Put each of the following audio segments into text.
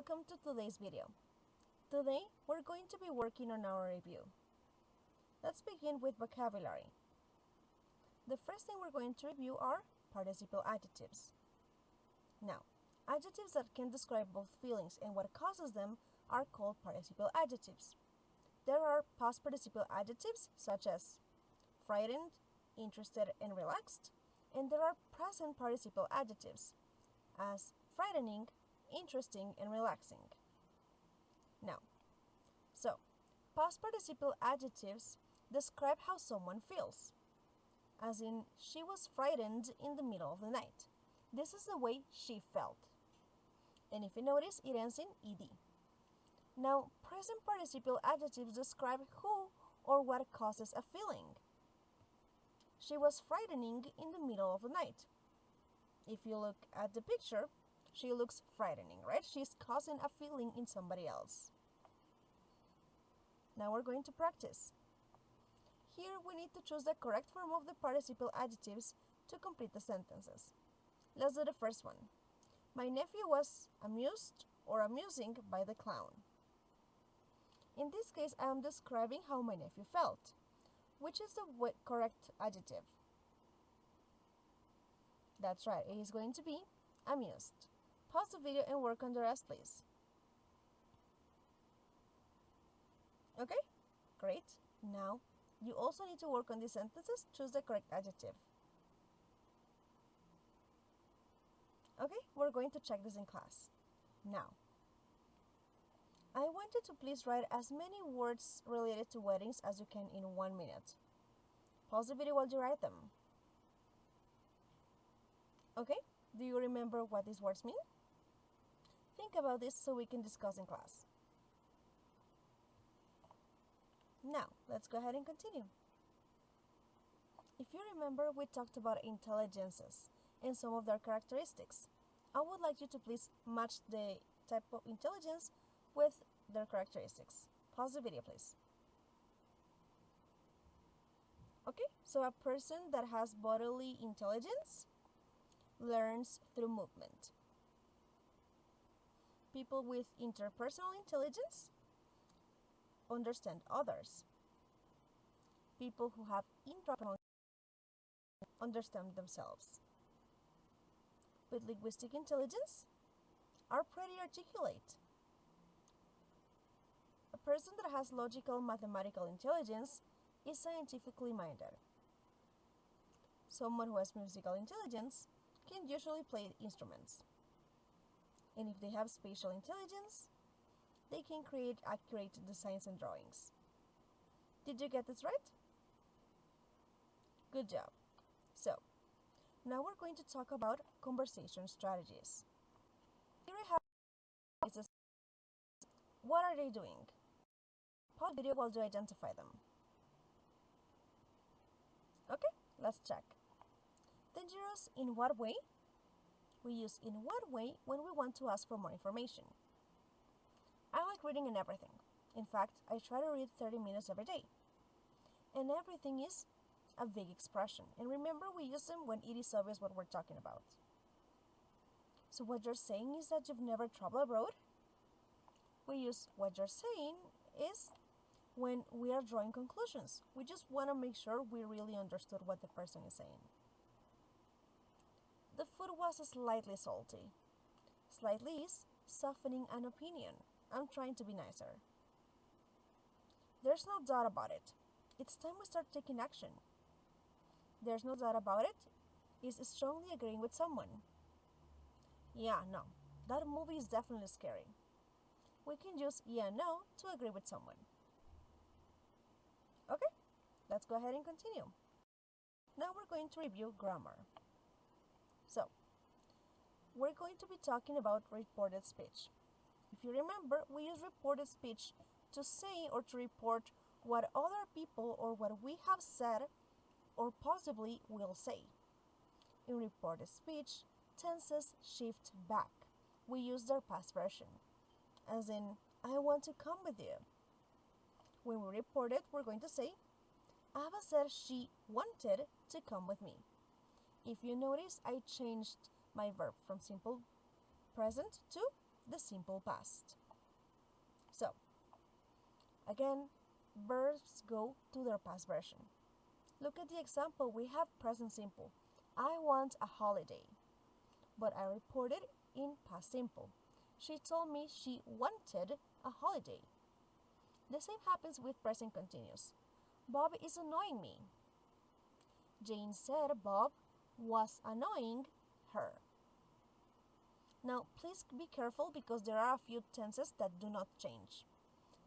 Welcome to today's video. Today, we're going to be working on our review. Let's begin with vocabulary. The first thing we're going to review are participial adjectives. Now, adjectives that can describe both feelings and what causes them are called participial adjectives. There are past participial adjectives such as frightened, interested, and relaxed, and there are present participial adjectives as frightening, interesting, and relaxing. Now, past participial adjectives describe how someone feels, as in, she was frightened in the middle of the night. This is the way she felt. And if you notice, it ends in ed. Now, present participial adjectives describe who or what causes a feeling. She was frightening in the middle of the night. If you look at the picture, she looks frightening, right? She's causing a feeling in somebody else. Now we're going to practice. Here we need to choose the correct form of the participial adjectives to complete the sentences. Let's do the first one. My nephew was amused or amusing by the clown. In this case, I am describing how my nephew felt. Which is the correct adjective? That's right, it is going to be amused. Pause the video and work on the rest, please. Okay, great. Now, you also need to work on these sentences. Choose the correct adjective. Okay, we're going to check this in class. Now, I want you to please write as many words related to weddings as you can in 1 minute. Pause the video while you write them. Okay, do you remember what these words mean? Think about this so we can discuss in class. Now, let's go ahead and continue. If you remember, we talked about intelligences and some of their characteristics. I would like you to please match the type of intelligence with their characteristics. Pause the video, please. Okay, so a person that has bodily intelligence learns through movement. People with interpersonal intelligence understand others. People who have intrapersonal understand themselves. With linguistic intelligence are pretty articulate. A person that has logical mathematical intelligence is scientifically minded. Someone who has musical intelligence can usually play instruments. And if they have spatial intelligence, they can create accurate designs and drawings. Did you get this right? Good job. So, now we're going to talk about conversation strategies. Here I have what are they doing? Pause the video while you identify them. Okay, let's check. Dangerous in what way? We use in what way when we want to ask for more information. I like reading and everything. In fact, I try to read 30 minutes every day. And everything is a vague expression. And remember, we use them when it is obvious what we're talking about. So what you're saying is that you've never traveled abroad? We use what you're saying is when we are drawing conclusions. We just want to make sure we really understood what the person is saying. The food was slightly salty. Slightly is softening an opinion. I'm trying to be nicer. There's no doubt about it. It's time we start taking action. There's no doubt about it is strongly agreeing with someone. Yeah, no. That movie is definitely scary. We can use yeah, no to agree with someone. Okay, let's go ahead and continue. Now we're going to review grammar. So, we're going to be talking about reported speech. If you remember, we use reported speech to say or to report what other people or what we have said or possibly will say. In reported speech, tenses shift back. We use their past version, as in, I want to come with you. When we report it, we're going to say, Ava said she wanted to come with me. If you notice, I changed my verb from simple present to the simple past. So, again, verbs go to their past version. Look at the example. We have present simple. I want a holiday, but I reported in past simple. She told me she wanted a holiday. The same happens with present continuous. Bob is annoying me. Jane said Bob was annoying her. Now, please be careful because there are a few tenses that do not change.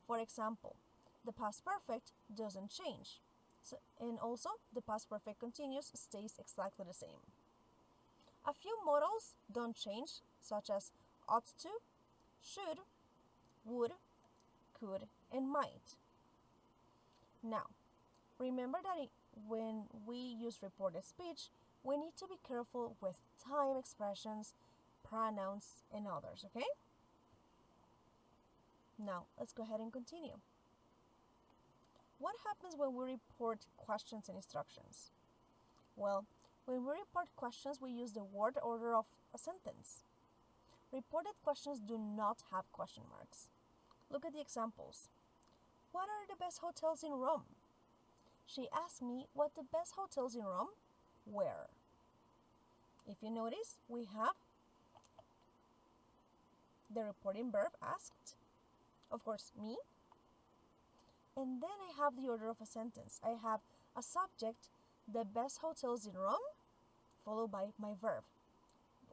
For example, the past perfect doesn't change. And also, the past perfect continuous stays exactly the same. A few modals don't change, such as ought to, should, would, could, and might. Now, remember that when we use reported speech, we need to be careful with time expressions, pronouns, and others, okay? Now, let's go ahead and continue. What happens when we report questions and instructions? Well, when we report questions, we use the word order of a sentence. Reported questions do not have question marks. Look at the examples. What are the best hotels in Rome? She asked me what the best hotels in Rome were. If you notice, we have the reporting verb asked, of course, me. And then I have the order of a sentence. I have a subject, the best hotels in Rome, followed by my verb,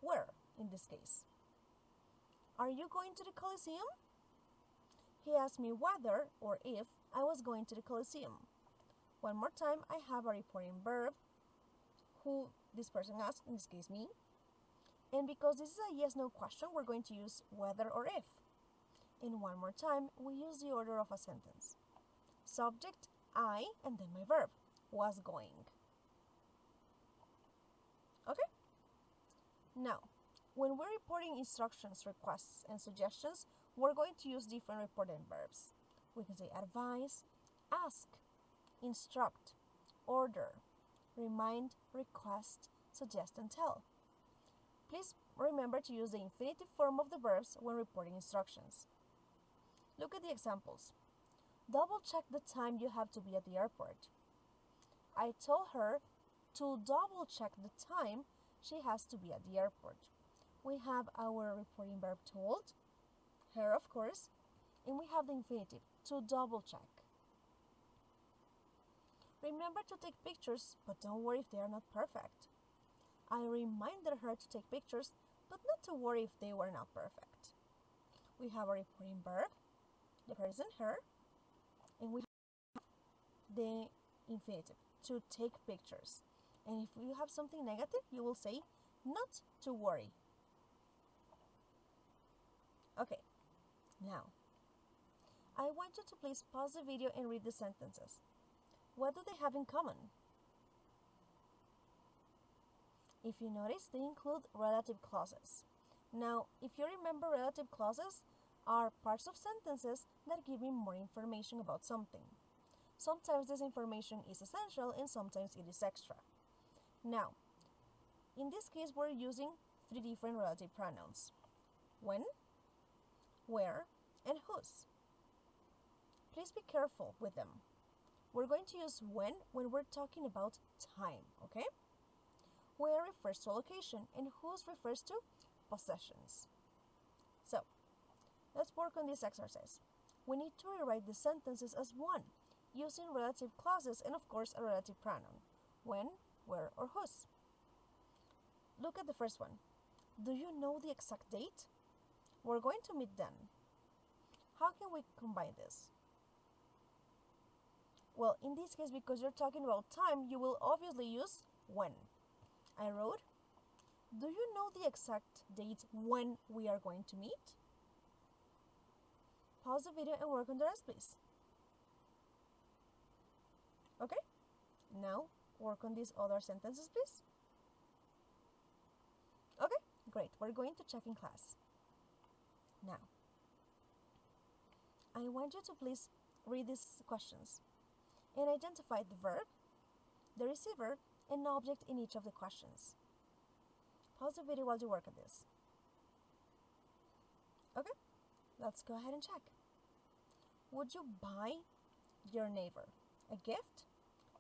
where, in this case. Are you going to the Colosseum? He asked me whether or if I was going to the Colosseum. One more time, I have a reporting verb, who this person asked, in this case me. And because this is a yes-no question, we're going to use whether or if. And one more time, we use the order of a sentence. Subject, I, and then my verb, was going. Okay? Now, when we're reporting instructions, requests, and suggestions, we're going to use different reporting verbs. We can say advise, ask, instruct, order, remind, request, suggest, and tell. Please remember to use the infinitive form of the verbs when reporting instructions. Look at the examples. Double check the time you have to be at the airport. I told her to double check the time she has to be at the airport. We have our reporting verb told, her of course, and we have the infinitive, to double check. Remember to take pictures, but don't worry if they are not perfect. I reminded her to take pictures, but not to worry if they were not perfect. We have a reporting verb, the person, her, and we have the infinitive, to take pictures. And if you have something negative, you will say, not to worry. Okay, now, I want you to please pause the video and read the sentences. What do they have in common? If you notice, they include relative clauses. Now, if you remember, relative clauses are parts of sentences that give me more information about something. Sometimes this information is essential and sometimes it is extra. Now, in this case, we're using 3 different relative pronouns. When, where, and whose. Please be careful with them. We're going to use when we're talking about time, okay? Where refers to location and whose refers to possessions. So, let's work on this exercise. We need to rewrite the sentences as one, using relative clauses and of course a relative pronoun. When, where, or whose. Look at the first one. Do you know the exact date? We're going to meet then. How can we combine this? Well, in this case, because you're talking about time, you will obviously use when. I wrote, do you know the exact date when we are going to meet? Pause the video and work on the rest, please. Okay, now work on these other sentences, please. Okay, great. We're going to check in class. Now, I want you to please read these questions and identify the verb, the receiver, and object in each of the questions. Pause the video while you work on this. Okay, let's go ahead and check. Would you buy your neighbor a gift?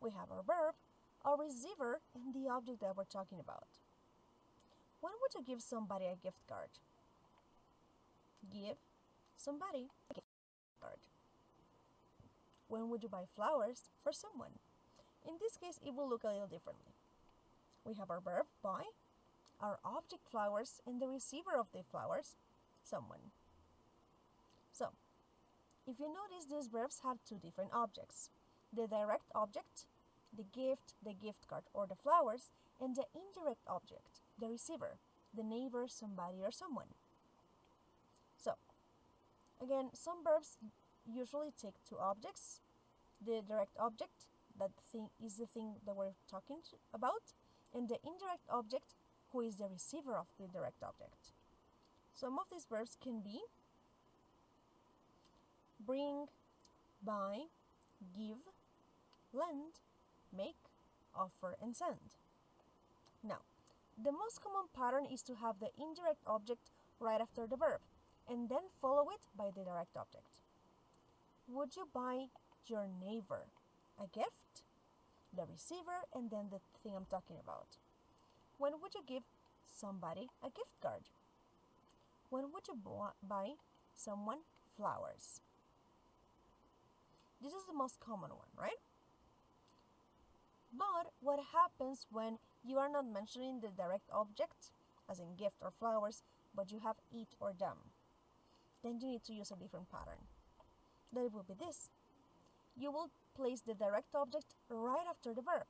We have our verb, our receiver, and the object that we're talking about. When would you give somebody a gift card? Give somebody a gift card. When would you buy flowers for someone? In this case, it will look a little differently. We have our verb, buy, our object, flowers, and the receiver of the flowers, someone. So, if you notice, these verbs have two different objects. The direct object, the gift card, or the flowers, and the indirect object, the receiver, the neighbor, somebody, or someone. So, again, some verbs usually take two objects. The direct object, that thing is the thing that we're talking about, and the indirect object, who is the receiver of the direct object. Some of these verbs can be bring, buy, give, lend, make, offer, and send. Now, the most common pattern is to have the indirect object right after the verb, and then follow it by the direct object. Would you buy your neighbor a gift? The receiver, and then the thing I'm talking about. When would you give somebody a gift card? When would you buy someone flowers? This is the most common one, right? But what happens when you are not mentioning the direct object, as in gift or flowers, but you have it or them? Then you need to use a different pattern. That will be this. You will place the direct object right after the verb,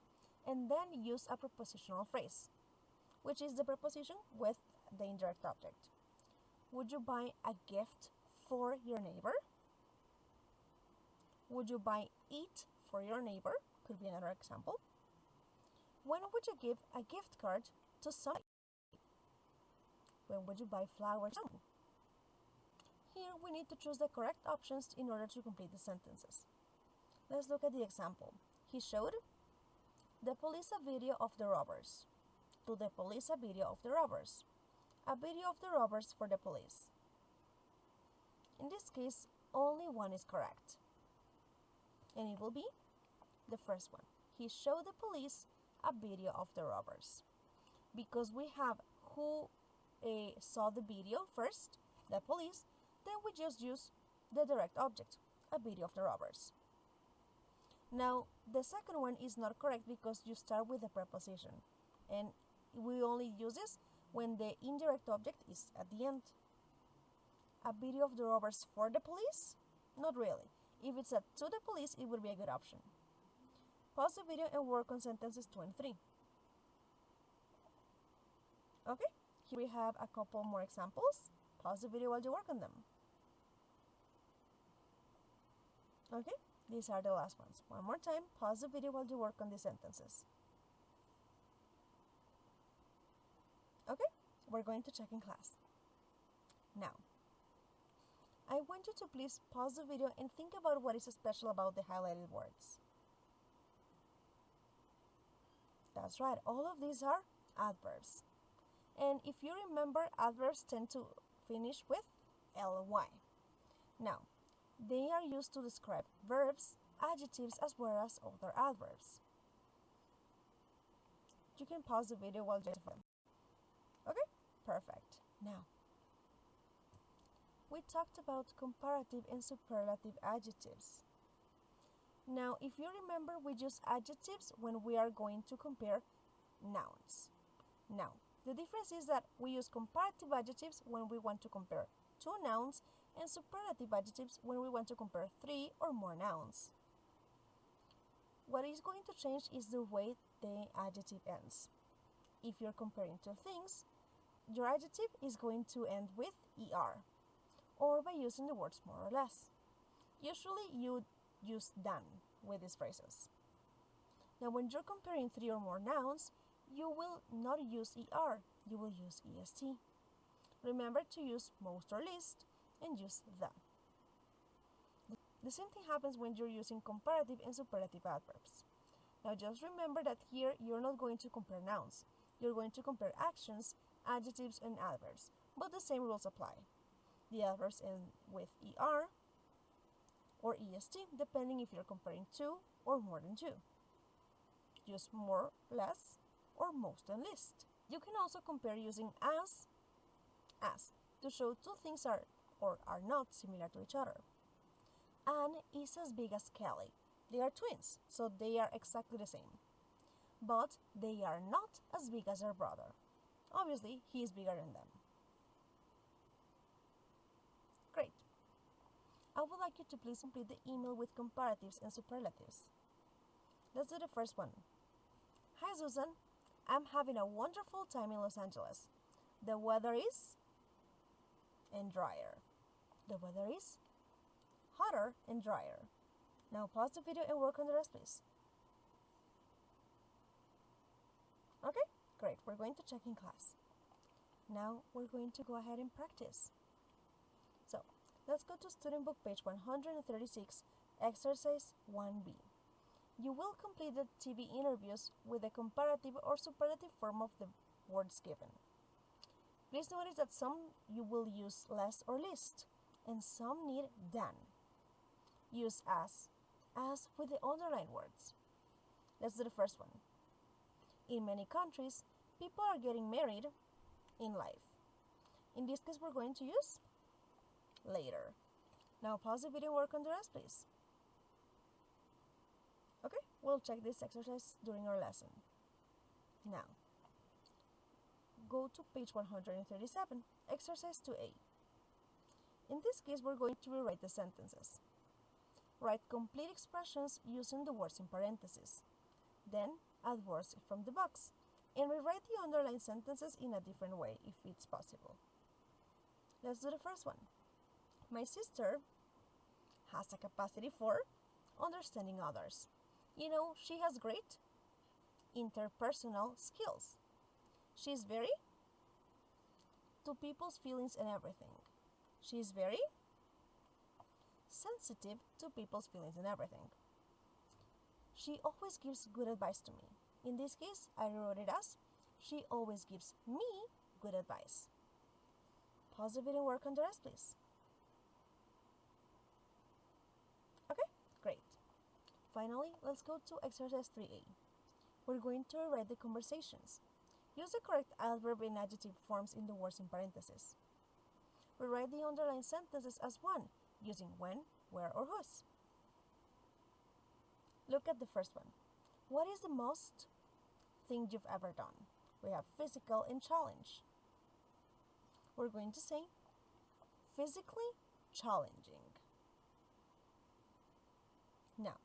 and then use a prepositional phrase, which is the preposition with the indirect object. Would you buy a gift for your neighbor? Would you buy it for your neighbor? Could be another example. When would you give a gift card to somebody? When would you buy flowers? Here we need to choose the correct options in order to complete the sentences. Let's look at the example. He showed the police a video of the robbers. To the police a video of the robbers. A video of the robbers for the police. In this case, only one is correct. And it will be the first one. He showed the police a video of the robbers. Because we have who saw the video first, the police, then we just use the direct object, a video of the robbers. Now, the second one is not correct because you start with a preposition, and we only use this when the indirect object is at the end. A video of the robbers for the police? Not really. If it's a to the police, it would be a good option. Pause the video and work on sentences 2 and 3. Okay, here we have a couple more examples. Pause the video while you work on them. Okay, these are the last ones. One more time, pause the video while you work on these sentences. Okay, we're going to check in class. Now, I want you to please pause the video and think about what is special about the highlighted words. That's right, all of these are adverbs. And if you remember, adverbs tend to finish with ly. Now, they are used to describe verbs, adjectives, as well as other adverbs. You can pause the video while you them. Okay, perfect. Now, we talked about comparative and superlative adjectives. Now, if you remember, we use adjectives when we are going to compare nouns. Now, the difference is that we use comparative adjectives when we want to compare two nouns and superlative adjectives when we want to compare 3 or more nouns. What is going to change is the way the adjective ends. If you're comparing two things, your adjective is going to end with er, or by using the words more or less. Usually you use than with these phrases. Now when you're comparing 3 or more nouns, you will not use er, you will use est. Remember to use most or least and use the. The same thing happens when you're using comparative and superlative adverbs. Now just remember that here you're not going to compare nouns. You're going to compare actions, adjectives, and adverbs, but the same rules apply. The adverbs end with ER or EST, depending if you're comparing two or more than two. Use more, less, or most and least. You can also compare using as to show two things are or are not similar to each other. Anne is as big as Kelly. They are twins, so they are exactly the same. But they are not as big as her brother. Obviously, he is bigger than them. Great. I would like you to please complete the email with comparatives and superlatives. Let's do the first one. Hi Susan, I'm having a wonderful time in Los Angeles. The weather is and drier. The weather is hotter and drier. Now pause the video and work on the rest, please. Okay, great. We're going to check in class. Now we're going to go ahead and practice. So let's go to student book page 136, exercise 1B. You will complete the TV interviews with the comparative or superlative form of the words given. Please notice that some you will use less or least, and some need than. Use as with the underlined words. Let's do the first one. In many countries, people are getting married in life. In this case, we're going to use later. Now pause the video and work on the rest, please. Okay, we'll check this exercise during our lesson. Now, go to page 137, exercise 2A. In this case, we're going to rewrite the sentences. Write complete expressions using the words in parentheses. Then, add words from the box, and rewrite the underlined sentences in a different way if it's possible. Let's do the first one. My sister has a capacity for understanding others. You know, she has great interpersonal skills. She's very to people's feelings and everything. She's very sensitive to people's feelings and everything. She always gives good advice to me. In this case, I wrote it as, she always gives me good advice. Pause the video and work on the rest, please. Okay, great. Finally, let's go to exercise 3A. We're going to rewrite the conversations. Use the correct adverb and adjective forms in the words in parentheses. Rewrite the underlined sentences as one, using when, where, or whose. Look at the first one. What is the most thing you've ever done? We have physical and challenge. We're going to say physically challenging. Now,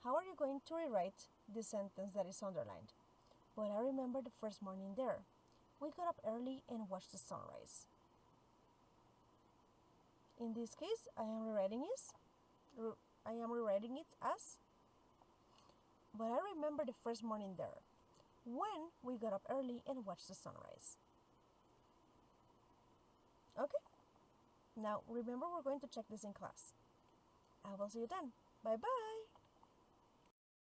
how are you going to rewrite the sentence that is underlined? But I remember the first morning there. We got up early and watched the sunrise. In this case, I am rewriting it as, but I remember the first morning there, when we got up early and watched the sunrise. Okay, now remember we're going to check this in class. I will see you then. Bye-bye.